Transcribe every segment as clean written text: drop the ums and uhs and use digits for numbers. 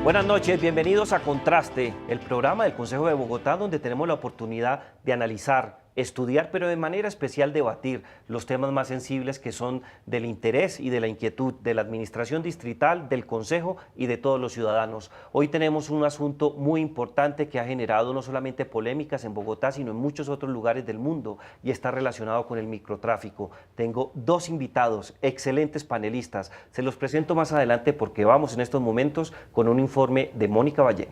Buenas noches, bienvenidos a Contraste, el programa del Consejo de Bogotá donde tenemos la oportunidad de analizar, estudiar, pero de manera especial debatir los temas más sensibles que son del interés y de la inquietud de la administración distrital, del Consejo y de todos los ciudadanos. Hoy tenemos un asunto muy importante que ha generado no solamente polémicas en Bogotá, sino en muchos otros lugares del mundo y está relacionado con el microtráfico. Tengo dos invitados, excelentes panelistas. Se los presento más adelante porque vamos en estos momentos con un informe de Mónica Ballén.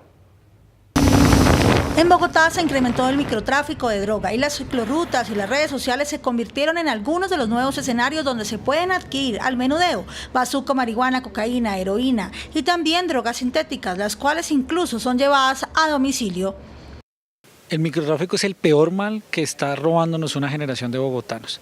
En Bogotá se incrementó el microtráfico de droga y las ciclorrutas y las redes sociales se convirtieron en algunos de los nuevos escenarios donde se pueden adquirir al menudeo bazuco, marihuana, cocaína, heroína y también drogas sintéticas, las cuales incluso son llevadas a domicilio. El microtráfico es el peor mal que está robándonos una generación de bogotanos.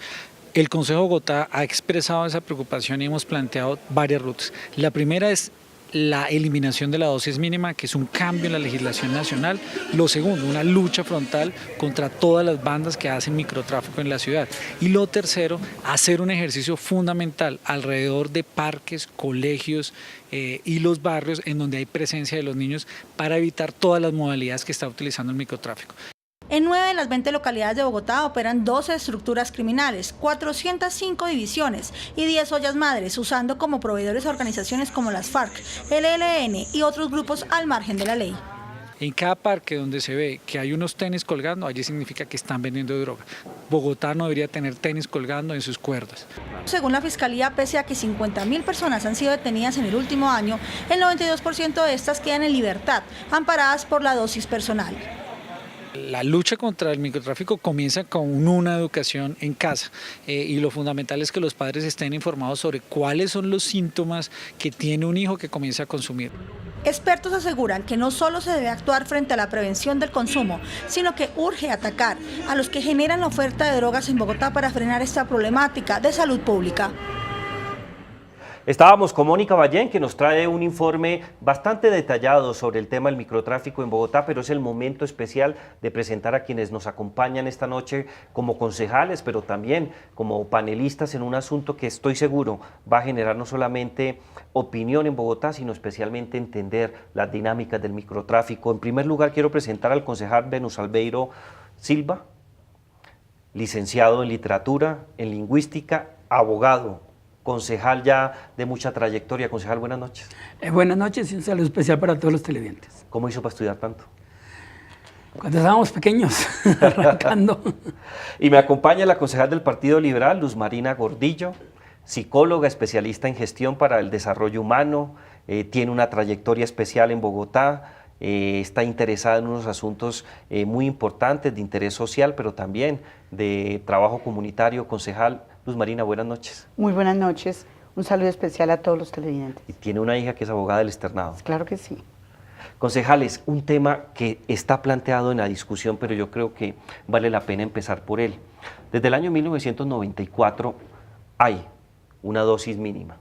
El Consejo de Bogotá ha expresado esa preocupación y hemos planteado varias rutas. La primera es la eliminación de la dosis mínima, que es un cambio en la legislación nacional. Lo segundo, una lucha frontal contra todas las bandas que hacen microtráfico en la ciudad. Y lo tercero, hacer un ejercicio fundamental alrededor de parques, colegios y los barrios en donde hay presencia de los niños para evitar todas las modalidades que está utilizando el microtráfico. En 9 de las 20 localidades de Bogotá operan 12 estructuras criminales, 405 divisiones y 10 ollas madres, usando como proveedores a organizaciones como las FARC, el ELN y otros grupos al margen de la ley. En cada parque donde se ve que hay unos tenis colgando, allí significa que están vendiendo droga. Bogotá no debería tener tenis colgando en sus cuerdas. Según la Fiscalía, pese a que 50.000 personas han sido detenidas en el último año, el 92% de estas quedan en libertad, amparadas por la dosis personal. La lucha contra el microtráfico comienza con una educación en casa y lo fundamental es que los padres estén informados sobre cuáles son los síntomas que tiene un hijo que comienza a consumir. Expertos aseguran que no solo se debe actuar frente a la prevención del consumo, sino que urge atacar a los que generan la oferta de drogas en Bogotá para frenar esta problemática de salud pública. Estábamos con Mónica Ballén, que nos trae un informe bastante detallado sobre el tema del microtráfico en Bogotá, pero es el momento especial de presentar a quienes nos acompañan esta noche como concejales, pero también como panelistas en un asunto que estoy seguro va a generar no solamente opinión en Bogotá, sino especialmente entender las dinámicas del microtráfico. En primer lugar, quiero presentar al concejal Venus Albeiro Silva, licenciado en literatura, en lingüística, abogado, concejal ya de mucha trayectoria. Concejal, buenas noches. Buenas noches y un saludo especial para todos los televidentes. ¿Cómo hizo para estudiar tanto? Cuando estábamos pequeños, arrancando. Y me acompaña la concejal del Partido Liberal, Luz Marina Gordillo, psicóloga, especialista en gestión para el desarrollo humano, tiene una trayectoria especial en Bogotá, está interesada en unos asuntos muy importantes de interés social, pero también de trabajo comunitario. Concejal Luz Marina, buenas noches. Muy buenas noches, un saludo especial a todos los televidentes. Y tiene una hija que es abogada del externado. Claro que sí. Concejales, un tema que está planteado en la discusión, pero yo creo que vale la pena empezar por él. Desde el año 1994 hay una dosis mínima,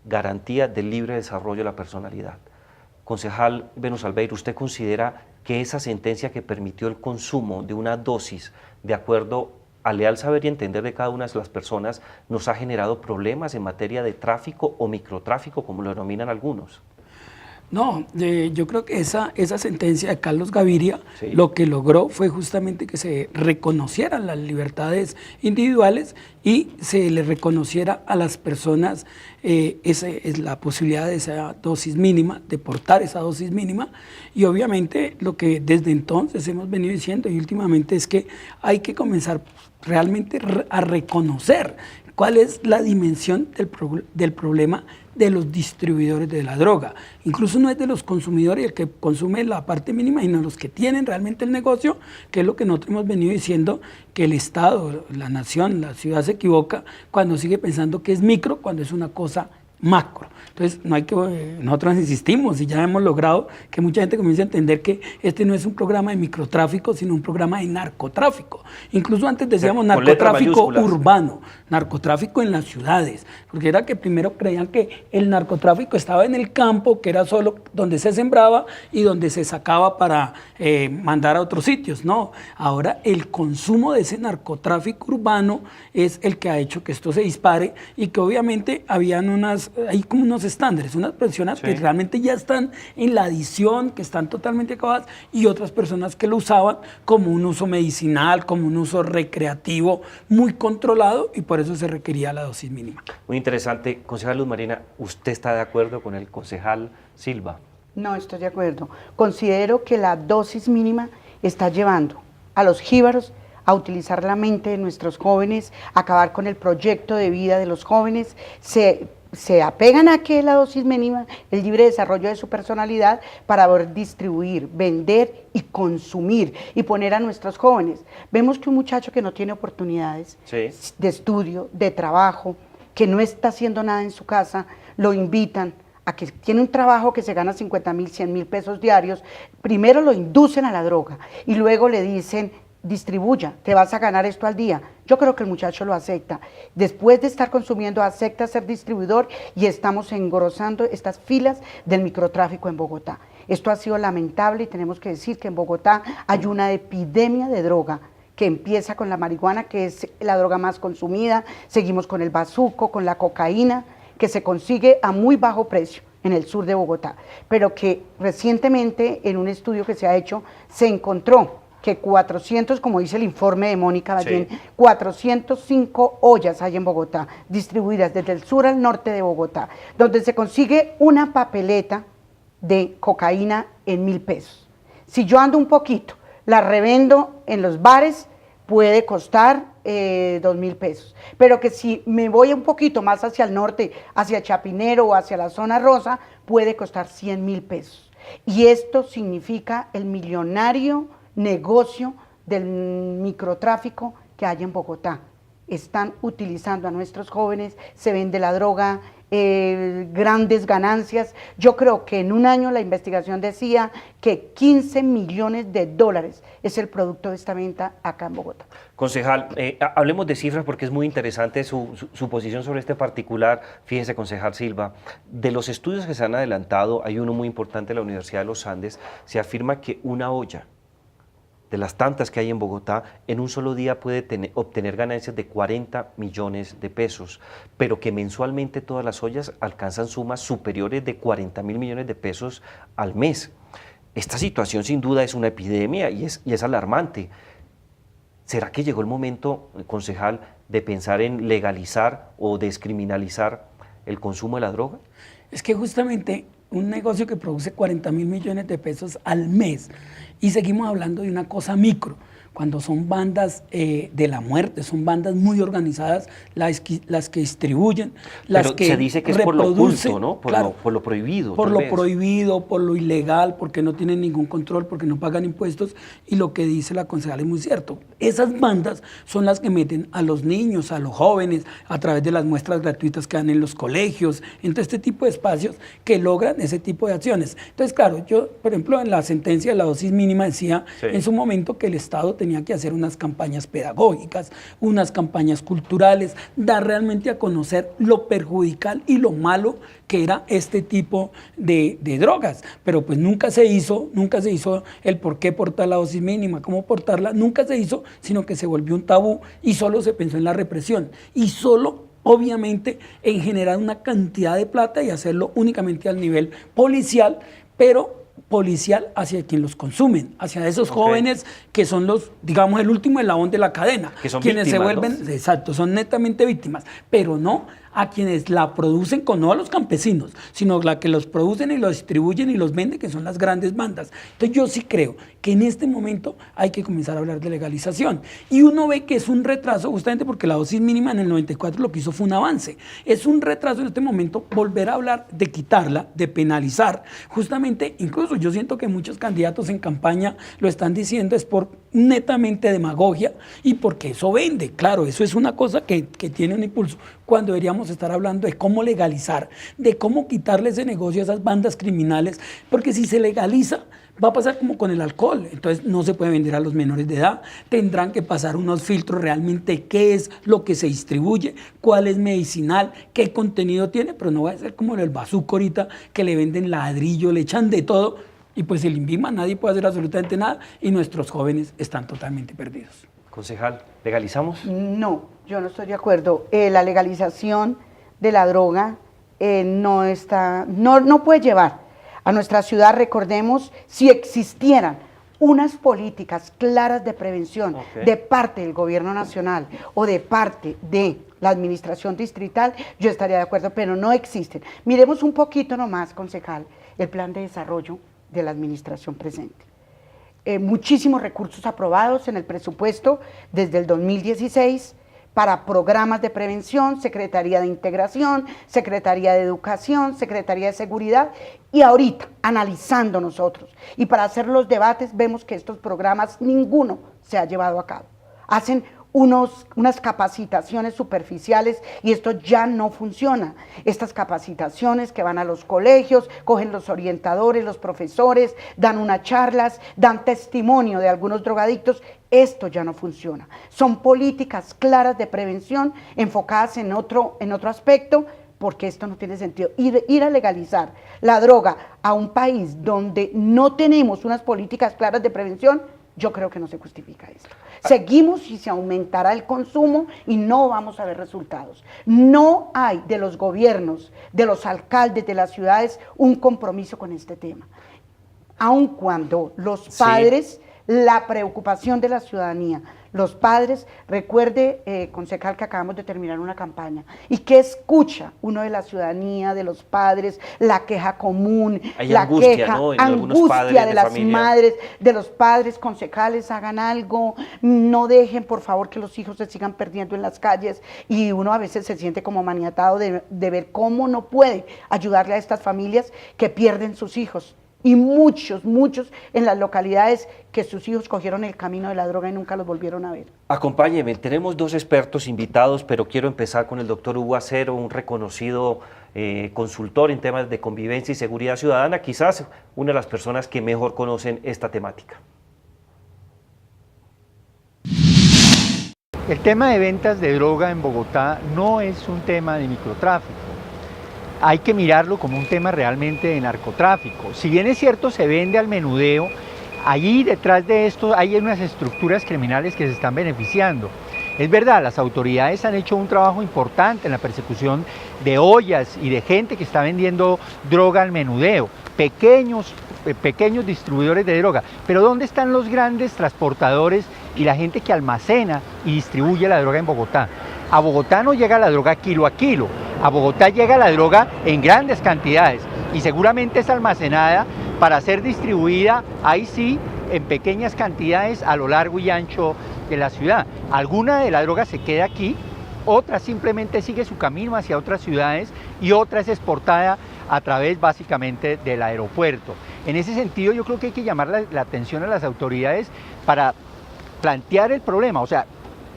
garantía del libre desarrollo de la personalidad. Concejal Venus Albeiro, ¿usted considera que esa sentencia que permitió el consumo de una dosis de acuerdo al leal saber y entender de cada una de las personas nos ha generado problemas en materia de tráfico o microtráfico, como lo denominan algunos? No, yo creo que esa sentencia de Carlos Gaviria, sí, lo que logró fue justamente que se reconocieran las libertades individuales y se le reconociera a las personas la posibilidad de esa dosis mínima, de portar esa dosis mínima. Y obviamente lo que desde entonces hemos venido diciendo y últimamente es que hay que comenzar realmente a reconocer cuál es la dimensión del problema de los distribuidores de la droga. Incluso no es de los consumidores el que consume la parte mínima, sino los que tienen realmente el negocio, que es lo que nosotros hemos venido diciendo, que el Estado, la nación, la ciudad se equivoca cuando sigue pensando que es micro, cuando es una cosa macro. Entonces, nosotros insistimos y ya hemos logrado que mucha gente comience a entender que este no es un programa de microtráfico, sino un programa de narcotráfico. Incluso antes decíamos narcotráfico urbano, narcotráfico en las ciudades, porque era que primero creían que el narcotráfico estaba en el campo, que era solo donde se sembraba y donde se sacaba para mandar a otros sitios. No, ahora el consumo de ese narcotráfico urbano es el que ha hecho que esto se dispare y que obviamente habían unas hay como unos estándares, unas personas que realmente ya están en la adicción, que están totalmente acabadas, y otras personas que lo usaban como un uso medicinal, como un uso recreativo muy controlado, y por eso se requería la dosis mínima. Muy interesante. Concejal Luz Marina, ¿usted está de acuerdo con el concejal Silva? No estoy de acuerdo. Considero que la dosis mínima está llevando a los jíbaros a utilizar la mente de nuestros jóvenes, a acabar con el proyecto de vida de los jóvenes, se apegan a que la dosis mínima, el libre desarrollo de su personalidad para poder distribuir, vender y consumir y poner a nuestros jóvenes. Vemos que un muchacho que no tiene oportunidades de estudio, de trabajo, que no está haciendo nada en su casa, lo invitan a que tiene un trabajo que se gana 50.000, 100.000 pesos diarios, primero lo inducen a la droga y luego le dicen, distribuya, te vas a ganar esto al día. Yo creo que el muchacho lo acepta. Después de estar consumiendo, acepta ser distribuidor y estamos engrosando estas filas del microtráfico en Bogotá. Esto ha sido lamentable y tenemos que decir que en Bogotá hay una epidemia de droga que empieza con la marihuana, que es la droga más consumida, seguimos con el bazuco, con la cocaína, que se consigue a muy bajo precio en el sur de Bogotá, pero que recientemente en un estudio que se ha hecho se encontró que 400, como dice el informe de Mónica Ballén, 405 ollas hay en Bogotá, distribuidas desde el sur al norte de Bogotá, donde se consigue una papeleta de cocaína en 1.000 pesos. Si yo ando un poquito, la revendo en los bares, puede costar 2.000 pesos, pero que si me voy un poquito más hacia el norte, hacia Chapinero o hacia la zona rosa, puede costar 100.000 pesos. Y esto significa el millonario negocio del microtráfico que hay en Bogotá. Están utilizando a nuestros jóvenes, se vende la droga, grandes ganancias. Yo creo que en un año la investigación decía que 15 millones de dólares es el producto de esta venta acá en Bogotá. Concejal, hablemos de cifras porque es muy interesante su posición sobre este particular. Fíjese, concejal Silva, de los estudios que se han adelantado, hay uno muy importante de la Universidad de los Andes, se afirma que una olla de las tantas que hay en Bogotá, en un solo día puede obtener ganancias de 40 millones de pesos, pero que mensualmente todas las ollas alcanzan sumas superiores de 40.000 millones de pesos al mes. Esta situación sin duda es una epidemia y es alarmante. ¿Será que llegó el momento, concejal, de pensar en legalizar o descriminalizar el consumo de la droga? Es que justamente un negocio que produce 40.000 millones de pesos al mes, y seguimos hablando de una cosa micro, cuando son bandas de la muerte, son bandas muy organizadas las que distribuyen, las Pero que se dice que es por lo oculto, ¿no? Por lo prohibido. Por lo prohibido, por lo ilegal, porque no tienen ningún control, porque no pagan impuestos, y lo que dice la concejal es muy cierto. Esas bandas son las que meten a los niños, a los jóvenes, a través de las muestras gratuitas que dan en los colegios, en todo este tipo de espacios que logran ese tipo de acciones. Entonces, claro, yo, por ejemplo, en la sentencia de la dosis mínima decía en su momento que el Estado tenía que hacer unas campañas pedagógicas, unas campañas culturales, dar realmente a conocer lo perjudicial y lo malo que era este tipo de drogas, pero pues nunca se hizo el por qué portar la dosis mínima, cómo portarla, nunca se hizo, sino que se volvió un tabú y solo se pensó en la represión y solo obviamente en generar una cantidad de plata y hacerlo únicamente al nivel policial, pero policial hacia quien los consumen, hacia esos jóvenes que son los, digamos, el último eslabón de la cadena, que son quienes víctimas, se vuelven, ¿no? Exacto, son netamente víctimas, pero no a quienes la producen, no a los campesinos, sino a que los producen y los distribuyen y los venden, que son las grandes bandas. Entonces yo sí creo que en este momento hay que comenzar a hablar de legalización. Y uno ve que es un retraso, justamente porque la dosis mínima en el 94 lo que hizo fue un avance. Es un retraso en este momento volver a hablar de quitarla, de penalizar. Justamente, incluso yo siento que muchos candidatos en campaña lo están diciendo es por netamente demagogia y porque eso vende. Claro, eso es una cosa que tiene un impulso, cuando deberíamos estar hablando de cómo legalizar, de cómo quitarle ese negocio a esas bandas criminales, porque si se legaliza va a pasar como con el alcohol, entonces no se puede vender a los menores de edad, tendrán que pasar unos filtros realmente qué es lo que se distribuye, cuál es medicinal, qué contenido tiene, pero no va a ser como el bazuco ahorita que le venden ladrillo, le echan de todo y pues el INVIMA nadie puede hacer absolutamente nada y nuestros jóvenes están totalmente perdidos. Concejal, ¿legalizamos? No, yo no estoy de acuerdo. La legalización de la droga no puede llevar a nuestra ciudad. Recordemos, si existieran unas políticas claras de prevención de parte del gobierno nacional o de parte de la administración distrital, yo estaría de acuerdo, pero no existen. Miremos un poquito nomás, concejal, el plan de desarrollo de la administración presente. Muchísimos recursos aprobados en el presupuesto desde el 2016 para programas de prevención, Secretaría de Integración, Secretaría de Educación, Secretaría de Seguridad, y ahorita, analizando nosotros, y para hacer los debates, vemos que estos programas, ninguno se ha llevado a cabo. Hacen unas capacitaciones superficiales y esto ya no funciona. Estas capacitaciones que van a los colegios, cogen los orientadores, los profesores, dan unas charlas, dan testimonio de algunos drogadictos, esto ya no funciona. Son políticas claras de prevención enfocadas en otro aspecto, porque esto no tiene sentido. Ir a legalizar la droga a un país donde no tenemos unas políticas claras de prevención, yo creo que no se justifica esto. Seguimos y se aumentará el consumo y no vamos a ver resultados. No hay de los gobiernos, de los alcaldes de las ciudades, un compromiso con este tema. Aun cuando los padres, la preocupación de la ciudadanía, los padres, recuerde, concejal, que acabamos de terminar una campaña, y que escucha uno de la ciudadanía, de los padres, la queja común, la queja, ¿no? angustia de las madres, de los padres. Concejales, hagan algo, no dejen por favor que los hijos se sigan perdiendo en las calles, y uno a veces se siente como maniatado de ver cómo no puede ayudarle a estas familias que pierden sus hijos. Y muchos en las localidades que sus hijos cogieron el camino de la droga y nunca los volvieron a ver. Acompáñeme, tenemos dos expertos invitados, pero quiero empezar con el doctor Hugo Acero, un reconocido consultor en temas de convivencia y seguridad ciudadana, quizás una de las personas que mejor conocen esta temática. El tema de ventas de droga en Bogotá no es un tema de microtráfico. Hay que mirarlo como un tema realmente de narcotráfico. Si bien es cierto, se vende al menudeo, allí detrás de esto hay unas estructuras criminales que se están beneficiando. Es verdad, las autoridades han hecho un trabajo importante en la persecución de ollas y de gente que está vendiendo droga al menudeo, pequeños distribuidores de droga. Pero ¿dónde están los grandes transportadores y la gente que almacena y distribuye la droga en Bogotá? A Bogotá no llega la droga kilo a kilo, a Bogotá llega la droga en grandes cantidades y seguramente es almacenada para ser distribuida, ahí sí, en pequeñas cantidades a lo largo y ancho de la ciudad. Alguna de la droga se queda aquí, otra simplemente sigue su camino hacia otras ciudades y otra es exportada a través básicamente del aeropuerto. En ese sentido yo creo que hay que llamar la atención a las autoridades para plantear el problema, o sea,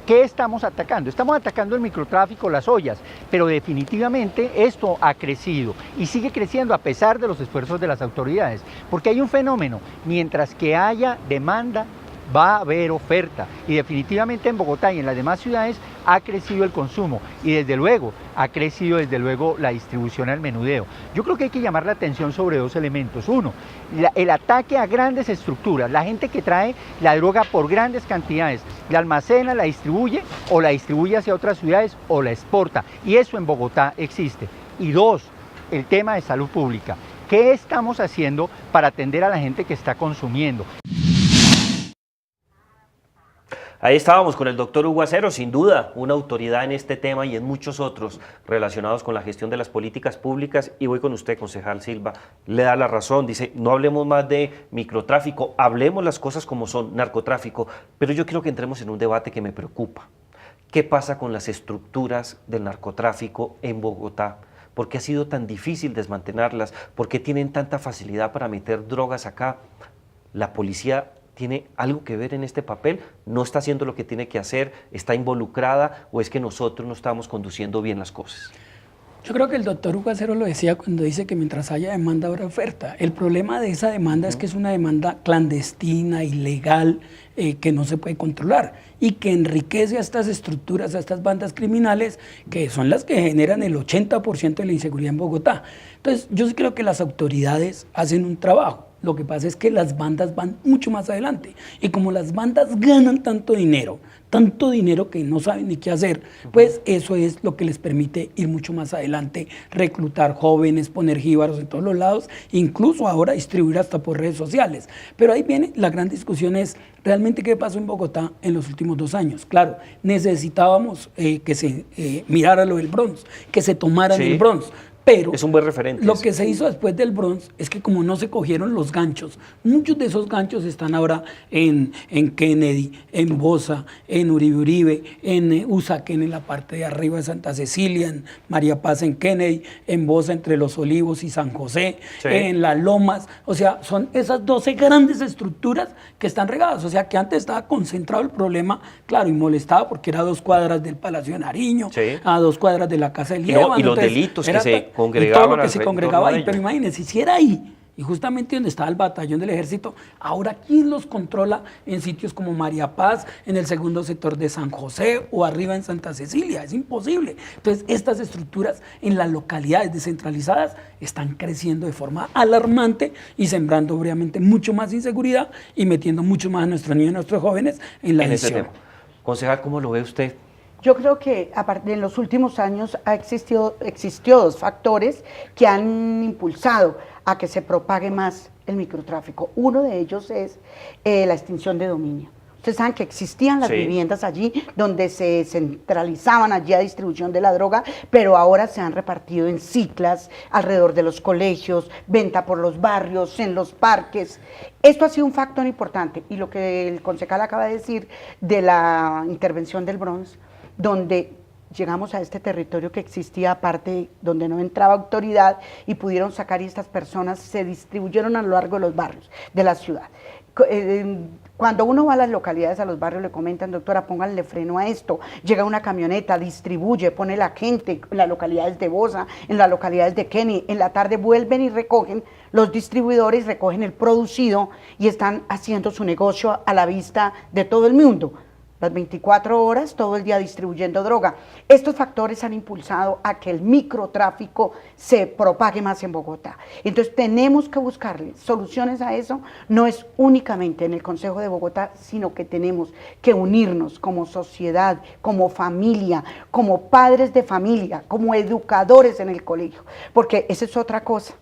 ¿qué estamos atacando? Estamos atacando el microtráfico, las ollas, pero definitivamente esto ha crecido y sigue creciendo a pesar de los esfuerzos de las autoridades, porque hay un fenómeno, mientras que haya demanda, va a haber oferta y definitivamente en Bogotá y en las demás ciudades ha crecido el consumo y desde luego ha crecido la distribución al menudeo. Yo creo que hay que llamar la atención sobre dos elementos. Uno, el ataque a grandes estructuras, la gente que trae la droga por grandes cantidades, la almacena, la distribuye o la distribuye hacia otras ciudades o la exporta y eso en Bogotá existe. Y dos, el tema de salud pública. ¿Qué estamos haciendo para atender a la gente que está consumiendo? Ahí estábamos con el doctor Hugo Acero, sin duda una autoridad en este tema y en muchos otros relacionados con la gestión de las políticas públicas. Y voy con usted, concejal Silva, le da la razón, dice, no hablemos más de microtráfico, hablemos las cosas como son, narcotráfico, pero yo quiero que entremos en un debate que me preocupa. ¿Qué pasa con las estructuras del narcotráfico en Bogotá? ¿Por qué ha sido tan difícil desmantelarlas? ¿Por qué tienen tanta facilidad para meter drogas acá? La policía ¿tiene algo que ver en este papel? ¿No está haciendo lo que tiene que hacer? ¿Está involucrada? ¿O es que nosotros no estamos conduciendo bien las cosas? Yo creo que el doctor Hugo Acero lo decía cuando dice que mientras haya demanda habrá oferta. El problema de esa demanda es que es una demanda clandestina, ilegal, que no se puede controlar y que enriquece a estas estructuras, a estas bandas criminales que son las que generan el 80% de la inseguridad en Bogotá. Entonces yo sí creo que las autoridades hacen un trabajo. Lo que pasa es que las bandas van mucho más adelante. Y como las bandas ganan tanto dinero que no saben ni qué hacer, pues eso es lo que les permite ir mucho más adelante, reclutar jóvenes, poner jíbaros en todos los lados, incluso ahora distribuir hasta por redes sociales. Pero ahí viene la gran discusión, es realmente qué pasó en Bogotá en los últimos 2 años. Claro, necesitábamos que se mirara lo del Bronx, que se tomara el Bronx. Pero es un buen referente. Lo que se hizo después del Bronx es que como no se cogieron los ganchos, muchos de esos ganchos están ahora en Kennedy, en Bosa, en Uribe, en Usaquén, en la parte de arriba de Santa Cecilia, en María Paz en Kennedy, en Bosa entre Los Olivos y San José, en Las Lomas. O sea, son esas 12 grandes estructuras que están regadas. O sea, que antes estaba concentrado el problema, claro, y molestaba porque era a 2 cuadras del Palacio de Nariño, a 2 cuadras de la Casa del Líbano. Y los delitos que se congregaban. Y todo lo que se congregaba ahí, pero imagínense, si era ahí, y justamente donde estaba el batallón del ejército, ahora ¿quién los controla en sitios como María Paz, en el segundo sector de San José o arriba en Santa Cecilia? Es imposible. Entonces, estas estructuras en las localidades descentralizadas están creciendo de forma alarmante y sembrando obviamente mucho más inseguridad y metiendo mucho más a nuestros niños y a nuestros jóvenes en la adicción. Concejal, ¿cómo lo ve usted? Yo creo que en los últimos años existió 2 factores que han impulsado a que se propague más el microtráfico. Uno de ellos es la extinción de dominio. Ustedes saben que existían las viviendas allí donde se centralizaban allí a distribución de la droga, pero ahora se han repartido en ciclas alrededor de los colegios, venta por los barrios, en los parques. Esto ha sido un factor importante y lo que el concejal acaba de decir de la intervención del Bronx, donde llegamos a este territorio que existía aparte, donde no entraba autoridad y pudieron sacar y estas personas se distribuyeron a lo largo de los barrios de la ciudad. Cuando uno va a las localidades, a los barrios, le comentan, doctora, pónganle freno a esto, llega una camioneta, distribuye, pone la gente en las localidades de Bosa, en las localidades de Kennedy, en la tarde vuelven y recogen, los distribuidores recogen el producido y están haciendo su negocio a la vista de todo el mundo. Las 24 horas, todo el día distribuyendo droga. Estos factores han impulsado a que el microtráfico se propague más en Bogotá. Entonces tenemos que buscarle soluciones a eso, no es únicamente en el Consejo de Bogotá, sino que tenemos que unirnos como sociedad, como familia, como padres de familia, como educadores en el colegio, porque esa es otra cosa.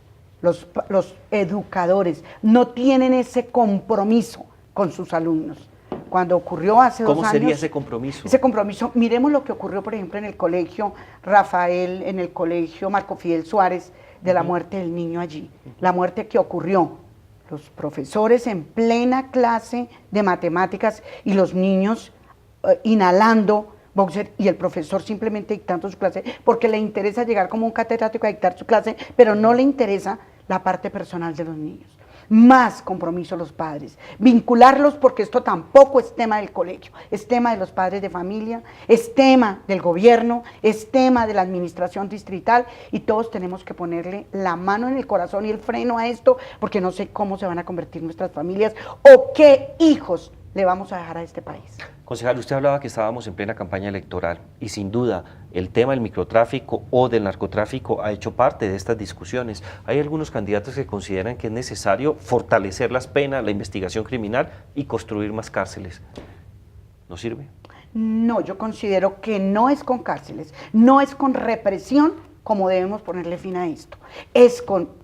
Los educadores no tienen ese compromiso con sus alumnos. Cuando ocurrió hace 2 años... ¿Cómo sería ese compromiso? Ese compromiso, miremos lo que ocurrió, por ejemplo, en el colegio Rafael, en el colegio Marco Fidel Suárez, de la muerte del niño allí. La muerte que ocurrió, los profesores en plena clase de matemáticas y los niños inhalando boxer y el profesor simplemente dictando su clase, porque le interesa llegar como un catedrático a dictar su clase, pero no le interesa la parte personal de los niños. Más compromiso los padres, vincularlos porque esto tampoco es tema del colegio, es tema de los padres de familia, es tema del gobierno, es tema de la administración distrital y todos tenemos que ponerle la mano en el corazón y el freno a esto porque no sé cómo se van a convertir nuestras familias o qué hijos le vamos a dejar a este país. Concejal, usted hablaba que estábamos en plena campaña electoral y sin duda el tema del microtráfico o del narcotráfico ha hecho parte de estas discusiones. Hay algunos candidatos que consideran que es necesario fortalecer las penas, la investigación criminal y construir más cárceles. ¿No sirve? No, yo considero que no es con cárceles, no es con represión como debemos ponerle fin a esto, es con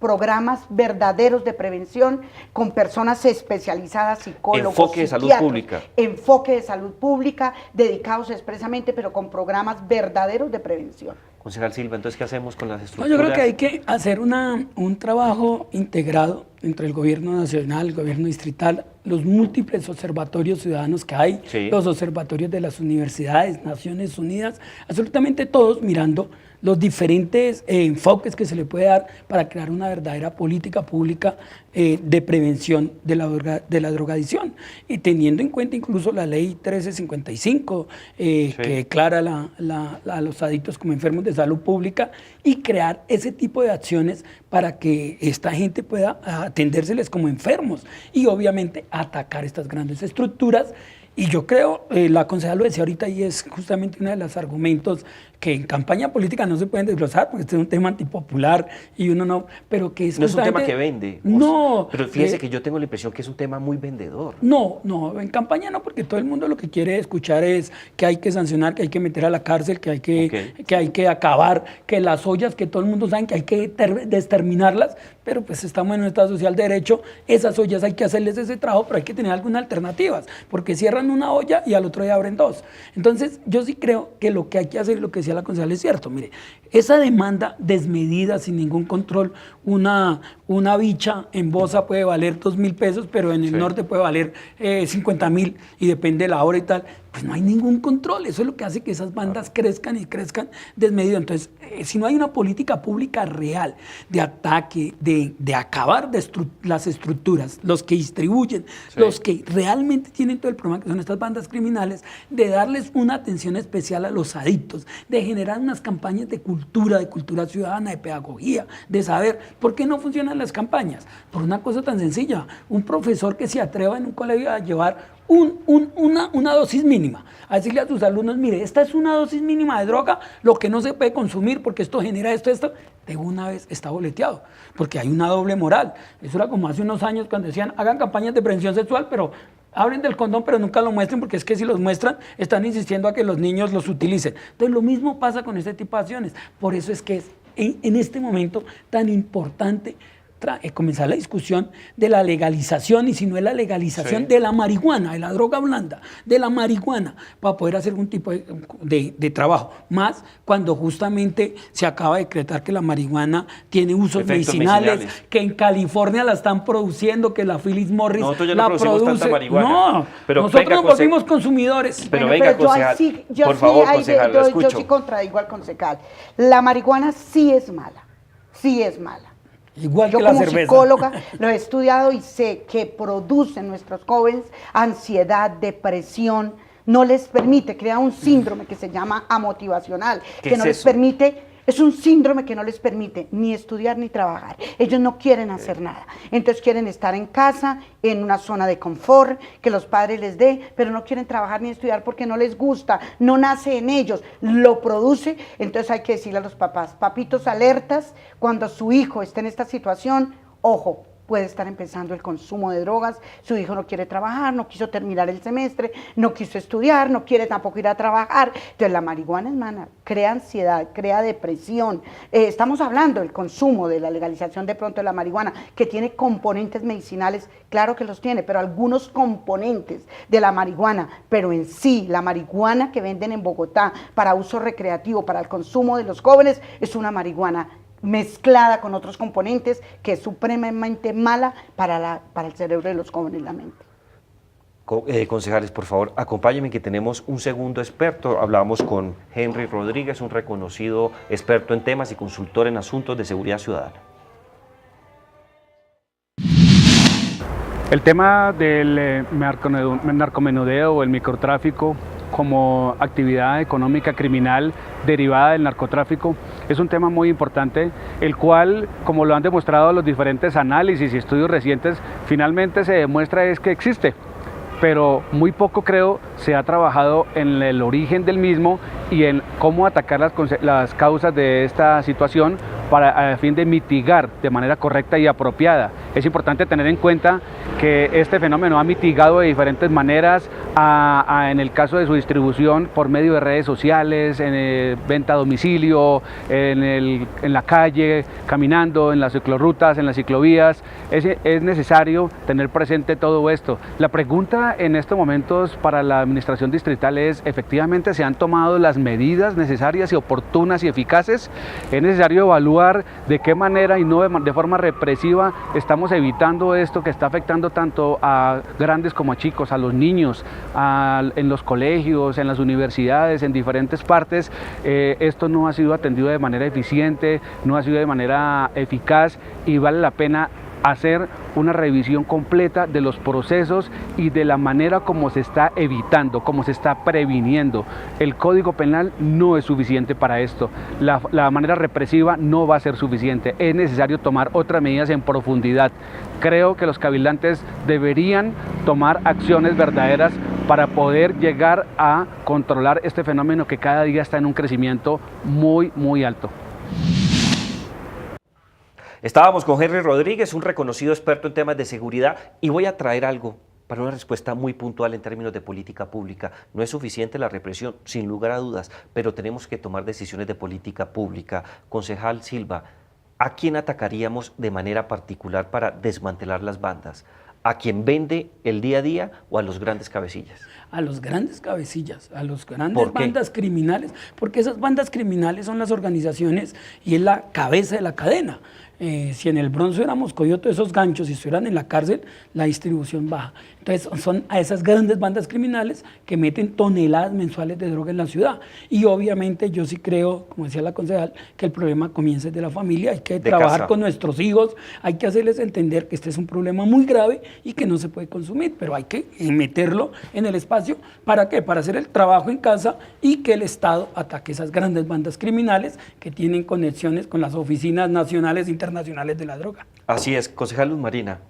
programas verdaderos de prevención con personas especializadas, psicólogos, enfoque de salud pública. Enfoque de salud pública, dedicados expresamente, pero con programas verdaderos de prevención. Concejal Silva, entonces, ¿qué hacemos con las estructuras? Yo creo que hay que hacer un trabajo integrado entre el gobierno nacional, el gobierno distrital, los múltiples observatorios ciudadanos que hay, los observatorios de las universidades, Naciones Unidas, absolutamente todos mirando los diferentes enfoques que se le puede dar para crear una verdadera política pública de prevención de la drogadicción y teniendo en cuenta incluso la ley 1355 que declara a los adictos como enfermos de salud pública y crear ese tipo de acciones para que esta gente pueda atendérseles como enfermos y obviamente atacar estas grandes estructuras. Y yo creo, la concejal lo decía ahorita y es justamente uno de los argumentos que en campaña política no se pueden desglosar porque este es un tema antipopular y uno no, pero que es no es un tema justamente- que vende. No. Pero fíjese que yo tengo la impresión que es un tema muy vendedor. No, en campaña no, porque todo el mundo lo que quiere escuchar es que hay que sancionar, que hay que meter a la cárcel, que hay que acabar, que las ollas, que todo el mundo sabe que hay que desterminarlas, pero pues estamos en un Estado social de derecho, esas ollas hay que hacerles ese trabajo, pero hay que tener algunas alternativas, porque cierran una olla y al otro día abren dos. Entonces, yo sí creo que lo que hay que hacer, lo que decía la concejal es cierto, mire, esa demanda desmedida, sin ningún control, una bicha en Bosa puede valer 2.000 pesos, pero en el norte puede valer 50.000 y depende de la hora y tal, pues no hay ningún control, eso es lo que hace que esas bandas crezcan y crezcan desmedido. Entonces, si no hay una política pública real de ataque, de acabar las estructuras, los que distribuyen, los que realmente tienen todo el problema, que son estas bandas criminales, de darles una atención especial a los adictos, de generar unas campañas de cultura ciudadana, de pedagogía, de saber por qué no funcionan las campañas. Por una cosa tan sencilla, un profesor que se atreva en un colegio a llevar una dosis mínima, a decirle a sus alumnos, mire, esta es una dosis mínima de droga, lo que no se puede consumir porque esto genera esto, de una vez está boleteado, porque hay una doble moral. Eso era como hace unos años cuando decían, hagan campañas de prevención sexual, pero hablen del condón, pero nunca lo muestren, porque es que si los muestran, están insistiendo a que los niños los utilicen. Entonces, lo mismo pasa con este tipo de acciones. Por eso es que es en este momento tan importante comenzar la discusión de la legalización, y si no es la legalización de la marihuana, de la droga blanda, de la marihuana, para poder hacer un tipo de trabajo. Más cuando justamente se acaba de decretar que la marihuana tiene usos Efectos medicinales, que en California la están produciendo, que la Philip Morris nosotros ya la no producimos produce. tanta marihuana. No, pero nosotros venga, nos volvimos consumidores. Pero Bueno, venga, yo ahí concejal, sí- yo por sí favor, ahí concejal, lo yo escucho. sí contradigo al concejal. La marihuana sí es mala, sí es mala. Igual Yo que la como cerveza. psicóloga lo he estudiado y sé que produce en nuestros jóvenes ansiedad, depresión, no les permite, crea un síndrome que se llama amotivacional, ¿Qué que es no les eso? permite, es un síndrome que no les permite ni estudiar ni trabajar. Ellos no quieren hacer nada, entonces quieren estar en casa, en una zona de confort, que los padres les dé, pero no quieren trabajar ni estudiar porque no les gusta, no nace en ellos, lo produce. Entonces hay que decirle a los papás, papitos alertas, cuando su hijo esté en esta situación, ojo, puede estar empezando el consumo de drogas, su hijo no quiere trabajar, no quiso terminar el semestre, no quiso estudiar, no quiere tampoco ir a trabajar. Entonces la marihuana, hermana, crea ansiedad, crea depresión. Estamos hablando del consumo, de la legalización de pronto de la marihuana, que tiene componentes medicinales, claro que los tiene, pero algunos componentes de la marihuana, pero en sí, la marihuana que venden en Bogotá para uso recreativo, para el consumo de los jóvenes, es una marihuana mezclada con otros componentes que es supremamente mala para el cerebro de los jóvenes, la mente. Concejales, por favor, acompáñenme que tenemos un segundo experto. Hablamos con Henry Rodríguez, un reconocido experto en temas y consultor en asuntos de seguridad ciudadana. El tema del narcomenudeo o el microtráfico como actividad económica criminal derivada del narcotráfico es un tema muy importante, el cual, como lo han demostrado los diferentes análisis y estudios recientes, finalmente se demuestra es que existe, pero muy poco, creo, se ha trabajado en el origen del mismo y en cómo atacar las causas de esta situación para a fin de mitigar de manera correcta y apropiada. Es importante tener en cuenta que este fenómeno ha mitigado de diferentes maneras en el caso de su distribución por medio de redes sociales, en venta a domicilio, en la calle, caminando, en las ciclorrutas, en las ciclovías. Es necesario tener presente todo esto. La pregunta en estos momentos para la administración distrital es, ¿efectivamente se han tomado las medidas necesarias y oportunas y eficaces? Es necesario evaluar de qué manera y no de forma represiva estamos evitando esto que está afectando tanto a grandes como a chicos, a los niños, en los colegios, en las universidades, en diferentes partes. Esto no ha sido atendido de manera eficiente, no ha sido de manera eficaz y vale la pena hacer una revisión completa de los procesos y de la manera como se está evitando, como se está previniendo. El Código Penal no es suficiente para esto, la manera represiva no va a ser suficiente, es necesario tomar otras medidas en profundidad. Creo que los cabildantes deberían tomar acciones verdaderas para poder llegar a controlar este fenómeno que cada día está en un crecimiento muy, muy alto. Estábamos con Henry Rodríguez, un reconocido experto en temas de seguridad, y voy a traer algo para una respuesta muy puntual en términos de política pública. No es suficiente la represión, sin lugar a dudas, pero tenemos que tomar decisiones de política pública. Concejal Silva, ¿a quién atacaríamos de manera particular para desmantelar las bandas? ¿A quien vende el día a día o a los grandes cabecillas? A los grandes cabecillas, a los grandes bandas criminales, porque esas bandas criminales son las organizaciones y es la cabeza de la cadena. Si en el Bronx hubiéramos cogido todos esos ganchos y estuvieran en la cárcel, la distribución baja. Entonces son a esas grandes bandas criminales que meten toneladas mensuales de droga en la ciudad. Y obviamente yo sí creo, como decía la concejal, que el problema comienza desde la familia. Hay que trabajar con nuestros hijos, hay que hacerles entender que este es un problema muy grave y que no se puede consumir, pero hay que meterlo en el espacio. ¿Para qué? Para hacer el trabajo en casa y que el Estado ataque esas grandes bandas criminales que tienen conexiones con las oficinas nacionales e internacionales de la droga. Así es, concejal Luz Marina,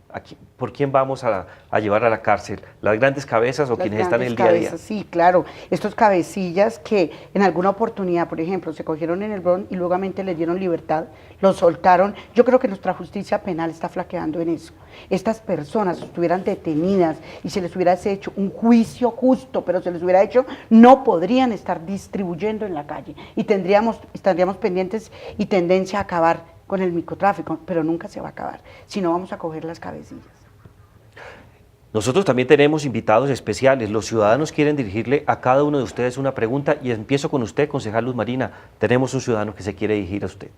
¿por quién vamos a llevar a la cárcel? ¿Las grandes cabezas o quienes están en el día a día? Sí, claro, estos cabecillas que en alguna oportunidad, por ejemplo, se cogieron en el Bronx y luego les dieron libertad, los soltaron. Yo creo que nuestra justicia penal está flaqueando en eso. Estas personas estuvieran detenidas y se les hubiera hecho un juicio justo, pero se les hubiera hecho, no podrían estar distribuyendo en la calle y estaríamos pendientes y tendencia a acabar con el microtráfico, pero nunca se va a acabar, si no vamos a coger las cabecillas. Nosotros también tenemos invitados especiales. Los ciudadanos quieren dirigirle a cada uno de ustedes una pregunta y empiezo con usted, concejal Luz Marina. Tenemos un ciudadano que se quiere dirigir a usted.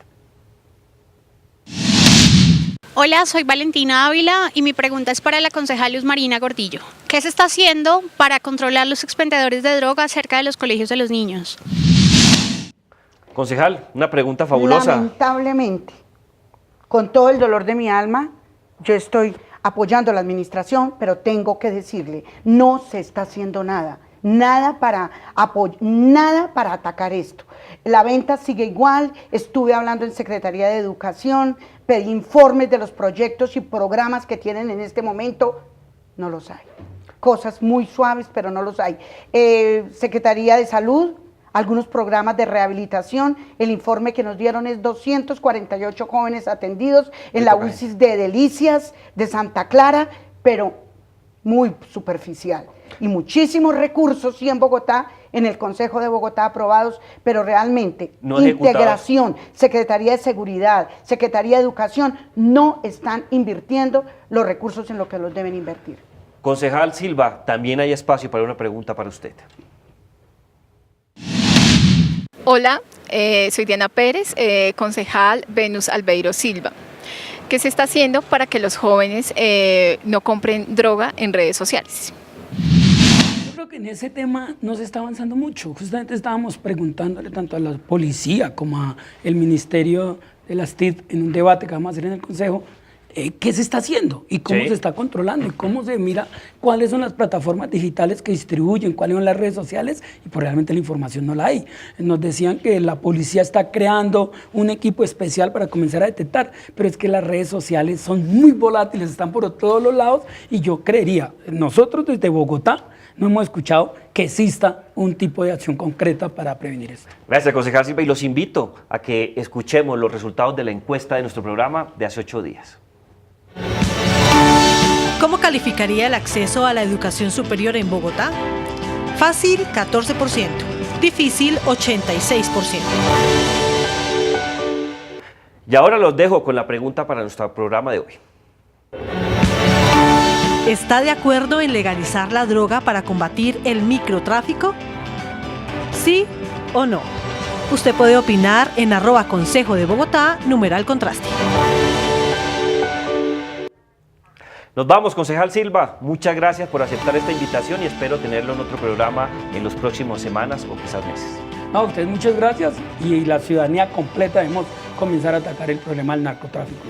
Hola, soy Valentina Ávila y mi pregunta es para la concejal Luz Marina Gordillo. ¿Qué se está haciendo para controlar los expendedores de droga cerca de los colegios de los niños? Concejal, una pregunta fabulosa. Lamentablemente, con todo el dolor de mi alma, yo estoy apoyando a la administración, pero tengo que decirle, no se está haciendo nada. Nada para atacar esto. La venta sigue igual, estuve hablando en Secretaría de Educación, pedí informes de los proyectos y programas que tienen en este momento, no los hay. Cosas muy suaves, pero no los hay. Secretaría de Salud, algunos programas de rehabilitación, el informe que nos dieron es 248 jóvenes atendidos en la UCI de Delicias, de Santa Clara, pero muy superficial. Y muchísimos recursos, sí, en Bogotá, en el Consejo de Bogotá aprobados, pero realmente no integración, Secretaría de Seguridad, Secretaría de Educación, no están invirtiendo los recursos en lo que los deben invertir. Concejal Silva, también hay espacio para una pregunta para usted. Hola, soy Diana Pérez, concejal Venus Albeiro Silva. ¿Qué se está haciendo para que los jóvenes no compren droga en redes sociales? Yo creo que en ese tema no se está avanzando mucho. Justamente estábamos preguntándole tanto a la policía como al Ministerio de las TIC en un debate que vamos a hacer en el Consejo, qué se está haciendo y cómo se está controlando y cómo se mira cuáles son las plataformas digitales que distribuyen, cuáles son las redes sociales y pues realmente la información no la hay. Nos decían que la policía está creando un equipo especial para comenzar a detectar, pero es que las redes sociales son muy volátiles, están por todos los lados y yo creería, nosotros desde Bogotá no hemos escuchado que exista un tipo de acción concreta para prevenir esto. Gracias, concejal Silva, y los invito a que escuchemos los resultados de la encuesta de nuestro programa de hace 8 días. ¿Cómo calificaría el acceso a la educación superior en Bogotá? Fácil, 14%. Difícil, 86%. Y ahora los dejo con la pregunta para nuestro programa de hoy. ¿Está de acuerdo en legalizar la droga para combatir el microtráfico? ¿Sí o no? Usted puede opinar en @Consejo de Bogotá, #contraste. Nos vamos, concejal Silva. Muchas gracias por aceptar esta invitación y espero tenerlo en otro programa en las próximas semanas o quizás meses. A ustedes muchas gracias y la ciudadanía completa debemos comenzar a atacar el problema del narcotráfico.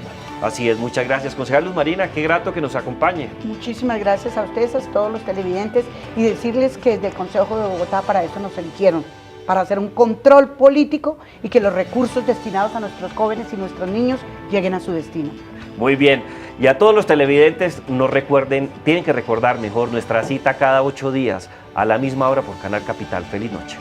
Así es, muchas gracias, concejal Luz Marina. Qué grato que nos acompañe. Muchísimas gracias a ustedes, a todos los televidentes y decirles que desde el Consejo de Bogotá para eso nos eligieron, para hacer un control político y que los recursos destinados a nuestros jóvenes y nuestros niños lleguen a su destino. Muy bien. Y a todos los televidentes tienen que recordar mejor nuestra cita cada 8 días a la misma hora por Canal Capital. Feliz noche.